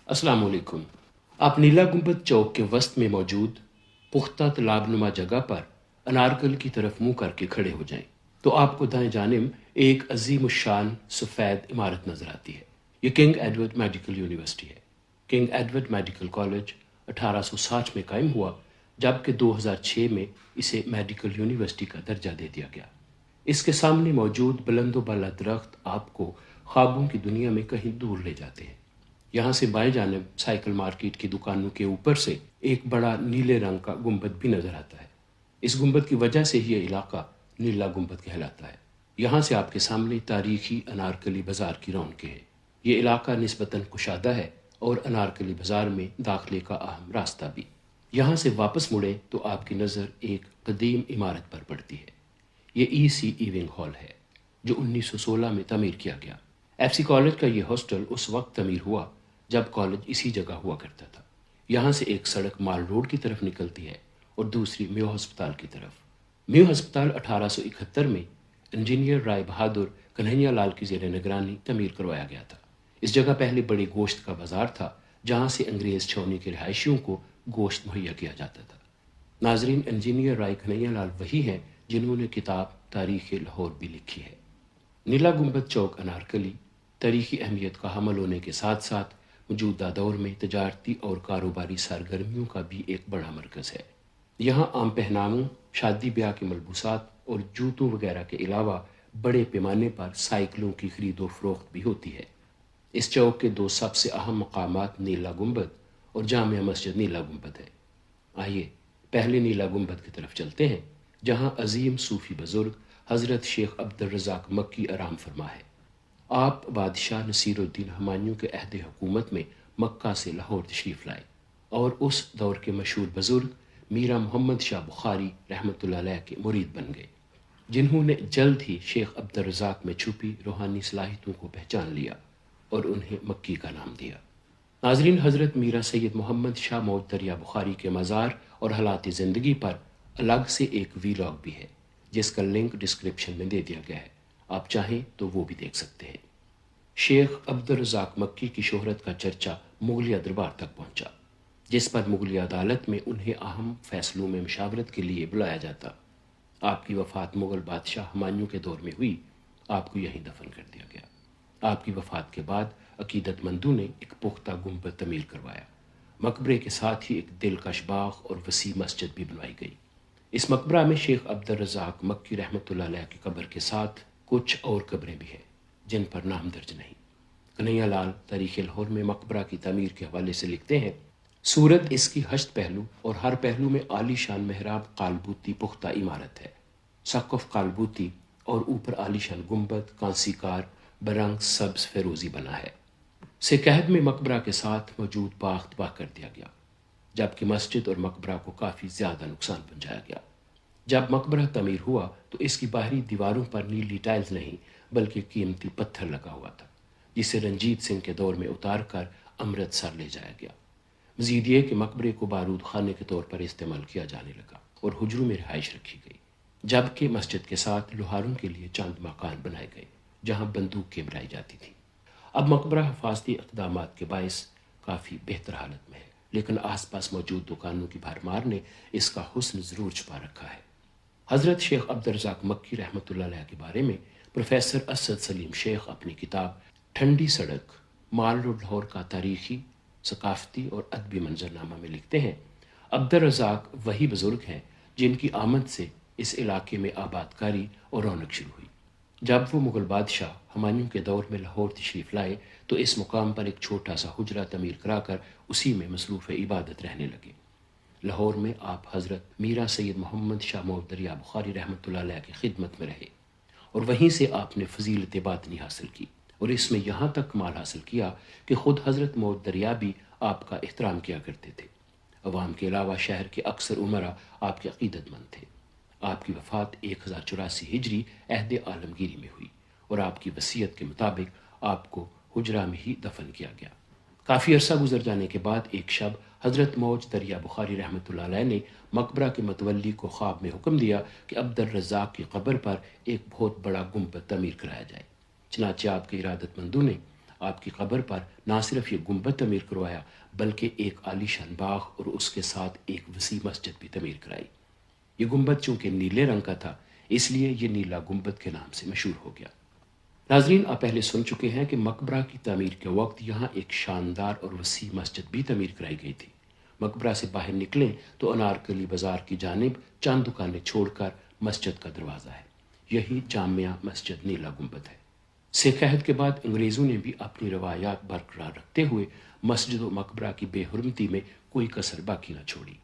अस्सलाम वालेकुम। आप नीला गुंबद चौक के वस्त में मौजूद पुख्ता तालाब नुमा जगह पर अनारकल की तरफ मुंह करके खड़े हो जाएं तो आपको दाएं जानिब एक अजीम शान सफ़ेद इमारत नज़र आती है। ये किंग एडवर्ड मेडिकल यूनिवर्सिटी है। किंग एडवर्ड मेडिकल कॉलेज 1860 में कायम हुआ, जबकि 2006 में इसे मेडिकल यूनिवर्सिटी का दर्जा दे दिया गया। इसके सामने मौजूद बुलंदो बाला दरख्त आपको ख्वाबों की दुनिया में कहीं दूर ले जाते हैं। यहाँ से बाएं जानिब साइकिल मार्केट की दुकानों के ऊपर से एक बड़ा नीले रंग का गुंबद भी नजर आता है। इस गुंबद की वजह से ही ये इलाका नीला गुंबद कहलाता है। यहाँ से आपके सामने तारीखी अनारकली बाजार की रौनकें हैं। ये इलाका निस्बतन कुशादा है और अनारकली बाजार में दाखिले का अहम रास्ता भी। यहाँ से वापस मुड़े तो आपकी नज़र एक कदीम इमारत पर पड़ती है। ये ईसी इविंग हॉल है जो 1916 में तमीर किया गया। एफसी कॉलेज का ये हॉस्टल उस वक्त तमीर हुआ जब कॉलेज इसी जगह हुआ करता था। यहाँ से एक सड़क माल रोड की तरफ निकलती है और दूसरी म्यो अस्पताल की तरफ। म्यो अस्पताल 1871 में इंजीनियर राय बहादुर कन्हैया लाल की जेर निगरानी तमीर करवाया गया था। इस जगह पहले बड़े गोश्त का बाजार था, जहाँ से अंग्रेज छावनी के रिहायशियों को गोश्त मुहैया किया जाता था। नाजरीन, इंजीनियर राय कन्हैया लाल वही हैं जिन्होंने किताब तारीख़ लाहौर भी लिखी है। नीला गुंबद चौक अनारकली तारीखी अहमियत का हमल होने के साथ साथ मौजूदा दौर में तजारती और कारोबारी सरगर्मियों का भी एक बड़ा मरकज़ है। यहाँ आम पहनावों, शादी ब्याह के मलबूसात और जूतों वगैरह के अलावा बड़े पैमाने पर साइकिलों की खरीदो फरोख्त भी होती है। इस चौक के दो सबसे अहम मकामात नीला गुंबद और जामिया मस्जिद नीला गुंबद है। आइए पहले नीला गुंबद की तरफ चलते हैं, जहाँ अजीम सूफ़ी बुजुर्ग हज़रत शेख अब्दुल रज़ाक मक्की आराम फरमा है। आप बादशाह नसीरुद्दीन हुमायूं के अहद हुकूमत में मक्का से लाहौर तशरीफ़ लाए और उस दौर के मशहूर बुजुर्ग मीरा मोहम्मद शाह बुखारी रहमतुल्लाह अलैह के मुरीद बन गए, जिन्होंने जल्द ही शेख अब्दुल रज़ाक में छुपी रूहानी सलाहियतों को पहचान लिया और उन्हें मक्की का नाम दिया। नाजरीन, हज़रत मीरा सैयद मोहम्मद शाह मौद दरिया बुखारी के मज़ार और हालात ज़िंदगी पर अलग से एक वीलॉग भी है, जिसका लिंक डिस्क्रिप्शन में दे दिया गया है। आप चाहें तो वो भी देख सकते हैं। शेख अब्दुल रज़ाक मक्की की शोहरत का चर्चा मुगलिया दरबार तक पहुंचा, जिस पर मुगलिया अदालत में उन्हें अहम फैसलों में मशावरत के लिए बुलाया जाता। आपकी वफ़ात मुग़ल बादशाह हुमायूं के दौर में हुई। आपको यहीं दफन कर दिया गया। आपकी वफ़ात के बाद अकीदतमंदों ने एक पुख्ता गुंबद तमीर करवाया। मकबरे के साथ ही एक दिलकश बाग और वसी मस्जिद भी बनवाई गई। इस मकबरा में शेख अब्दुल रज़ाक मक्की रहमतुल्लाह अलैह की कब्र के साथ कुछ और कब्रें भी हैं जिन पर नाम दर्ज नहीं। कन्हैया लाल तारीख़ लाहौर में मकबरा की तमीर के हवाले से लिखते हैं, सूरत इसकी हश्त पहलू और हर पहलू में आली शान मेहराब कालबूती पुख्ता इमारत है। सकफ कालबूती और ऊपर आलीशान गुंबद कांसीकार बरंग सब्ज फेरोजी बना है। सिकहद में मकबरा के साथ मौजूद बाग तबाह कर दिया गया, जबकि मस्जिद और मकबरा को काफ़ी ज़्यादा नुकसान पहुंचाया गया। जब मकबरा तमीर हुआ तो इसकी बाहरी दीवारों पर नीली टाइल्स नहीं बल्कि कीमती पत्थर लगा हुआ था, जिसे रंजीत सिंह के दौर में उतार कर अमृतसर ले जाया गया। मजीद ये कि मकबरे को बारूद खाने के तौर पर इस्तेमाल किया जाने लगा और हुजरों में रिहाइश रखी गई, जबकि मस्जिद के साथ लोहारों के लिए चंद मकान बनाए गए जहाँ बंदूकें बनाई जाती थी। अब मकबरा हिफाजती इक़दामात के बायस काफ़ी बेहतर हालत में है, लेकिन आसपास मौजूद दुकानों की भरमार ने इसका हुस्न ज़रूर छुपा रखा है। हज़रत शेख अब्दुल रज़ाक मक्की रहमतुल्लाह अलैह के बारे में प्रोफेसर असद सलीम शेख अपनी किताब ठंडी सड़क माल रोड लाहौर का तारीखी, सकाफती और अदबी मंजरनामा में लिखते हैं, अब्दुल रज़ाक वही बुज़ुर्ग हैं जिनकी आमद से इस इलाके में आबादकारी और रौनक शुरू हुई। जब वो मुग़ल बादशाह हुमायूं के दौर में लाहौर तशरीफ़ लाए तो इस मुकाम पर एक छोटा सा हुजरा तमीर कराकर उसी में मसरूफ़ इबादत रहने लगे। लाहौर में आप हज़रत मीरा सैयद मोहम्मद शाह मौद दरिया बुखारी रहमतुल्लाह अलैह की खिदमत में रहे और वहीं से आपने फजीलत बातनी हासिल की और इसमें यहाँ तक कमाल हासिल किया कि ख़ुद हज़रत मौद दरिया भी आपका एहतराम किया करते थे। अवाम के अलावा शहर के अक्सर उमरा आपके अक़ीदतमंद थे। आपकी वफ़ात 1084 हिजरी अहद आलमगीरी में हुई और आपकी वसीयत के मुताबिक आपको हुजरा में ही दफन किया गया। काफ़ी अरसा गुजर जाने के बाद एक शब हज़रत मौज दरिया बुखारी रहमतुल्लाह अलैह ने मकबरा के मतवल्ली को ख्वाब में हुक्म दिया कि अब्दुल रज़ाक की कब्र पर एक बहुत बड़ा गुंबद तमीर कराया जाए। चनाचे आपके इरादतमंदों ने آپ کی قبر پر نہ صرف یہ گنبد تعمیر کروایا بلکہ ایک عالی شان باغ اور اس کے ساتھ ایک وسیع مسجد بھی تعمیر کرائی۔ یہ گنبد چونکہ نیلے رنگ کا تھا اس لیے یہ نیلا گنبد کے نام سے مشہور ہو گیا۔ ناظرین، آپ پہلے سن چکے ہیں کہ مقبرہ کی تعمیر کے وقت یہاں ایک شاندار اور وسیع مسجد بھی تعمیر کرائی گئی تھی۔ مقبرہ سے باہر نکلیں تو انارکلی بازار کی جانب چند دکانیں چھوڑ کر مسجد کا دروازہ ہے۔ یہی جامعہ مسجد نیلا گنبد ہے۔ سکھ عہد کے بعد انگریزوں نے بھی اپنی روایات برقرار رکھتے ہوئے مسجد و مقبرہ کی بے حرمتی میں کوئی کسر باقی نہ چھوڑی۔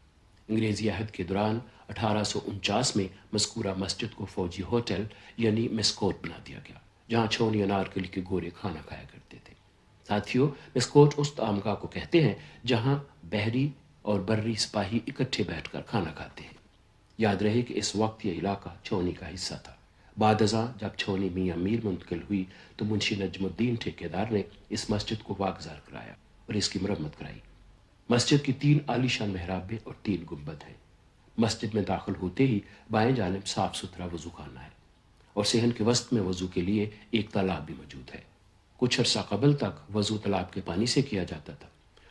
انگریزی عہد کے دوران 1849 میں مذکورہ مسجد کو فوجی ہوٹل یعنی مسکوٹ بنا دیا گیا، جہاں چھونی انارکلی کے گورے کھانا کھایا کرتے تھے۔ ساتھیوں، مسکوٹ اس طعامگاہ کو کہتے ہیں جہاں بحری اور بری سپاہی اکٹھے بیٹھ کر کھانا کھاتے ہیں۔ یاد رہے کہ اس وقت یہ علاقہ چھونی کا حصہ تھا۔ بعد ازاں جب چھونی میاں میر منتقل ہوئی تو منشی نجم الدین ٹھیکیدار نے اس مسجد کو واگزار کرایا اور اس کی مرمت کرائی۔ مسجد کی 3 عالی شان محرابیں اور 3 گنبد ہیں۔ مسجد میں داخل ہوتے ہی بائیں جانب صاف ستھرا وضو خانہ ہے اور صحن کے وسط میں وضو کے لیے ایک تالاب بھی موجود ہے۔ کچھ عرصہ قبل تک وضو تالاب کے پانی سے کیا جاتا تھا،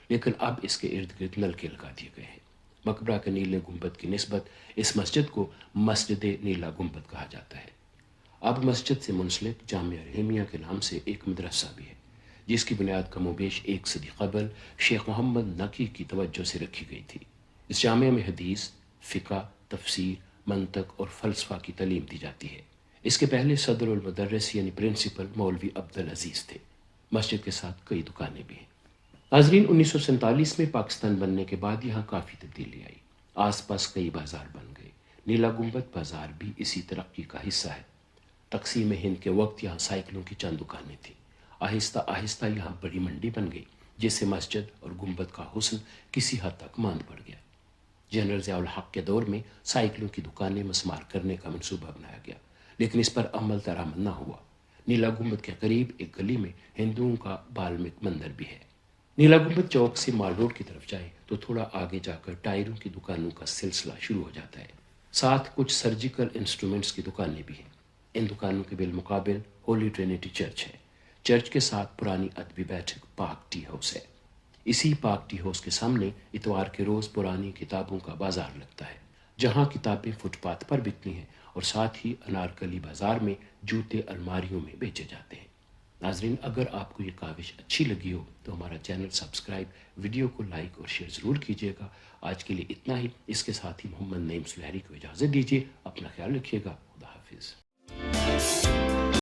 لیکن اب اس کے ارد گرد نلکے لگا دیے گئے ہیں۔ مقبرہ کے نیلے گنبد کی نسبت اس مسجد کو مسجد نیلا گنبد کہا جاتا ہے۔ اب مسجد سے منسلک جامعہ رحیمیہ کے نام سے ایک مدرسہ بھی ہے، جس کی بنیاد کم و بیش 1 صدی قبل شیخ محمد نقی کی توجہ سے رکھی گئی تھی۔ اس جامعہ میں حدیث، فقہ، تفسیر، منطق اور فلسفہ کی تعلیم دی جاتی ہے۔ اس کے پہلے صدر المدرس یعنی پرنسپل مولوی عبدالعزیز تھے۔ مسجد کے ساتھ کئی دکانیں بھی ہیں۔ ناظرین، 1947 میں پاکستان بننے کے بعد یہاں کافی تبدیلی آئی۔ آس پاس کئی بازار بن گئے۔ نیلا گنبد بازار بھی اسی ترقی کا حصہ ہے۔ تقسیم ہند کے وقت یہاں سائیکلوں کی چند دکانیں تھیں۔ آہستہ آہستہ یہاں بڑی منڈی بن گئی، جس سے مسجد اور گنبد کا حسن کسی حد تک ماند پڑ گیا۔ جنرل ضیاء الحق کے دور میں سائیکلوں کی دکانیں مسمار کرنے کا منصوبہ بنایا گیا، لیکن اس پر عمل درآمد نہ ہوا۔ نیلا گنبد کے قریب ایک گلی میں ہندوؤں کا بالمک مندر بھی ہے۔ نیلا گنبد چوک سے مال روڈ کی طرف جائیں تو تھوڑا آگے جا کر ٹائروں کی دکانوں کا سلسلہ شروع ہو جاتا ہے۔ ساتھ کچھ سرجیکل انسٹرومنٹس کی دکانیں بھی ہیں۔ ان دکانوں کے بالمقابل ہولی ٹرینیٹی چرچ ہے۔ چرچ کے ساتھ پرانی ادبی بیٹھک پاک ٹی ہاؤس ہے۔ اسی پاک ٹی ہاؤس کے سامنے اتوار کے روز پرانی کتابوں کا بازار لگتا ہے، جہاں کتابیں فٹ پاتھ پر بکتی ہیں اور ساتھ ہی انارکلی بازار میں جوتے الماریوں میں بیچے جاتے ہیں۔ ناظرین، اگر آپ کو یہ کاوش اچھی لگی ہو تو ہمارا چینل سبسکرائب، ویڈیو کو لائک اور شیئر ضرور کیجیے گا۔ آج کے لیے اتنا ہی۔ اس کے ساتھ ہی محمد نعیم سلیحری کو اجازت دیجیے۔ اپنا خیال رکھیے گا۔ خدا حافظ۔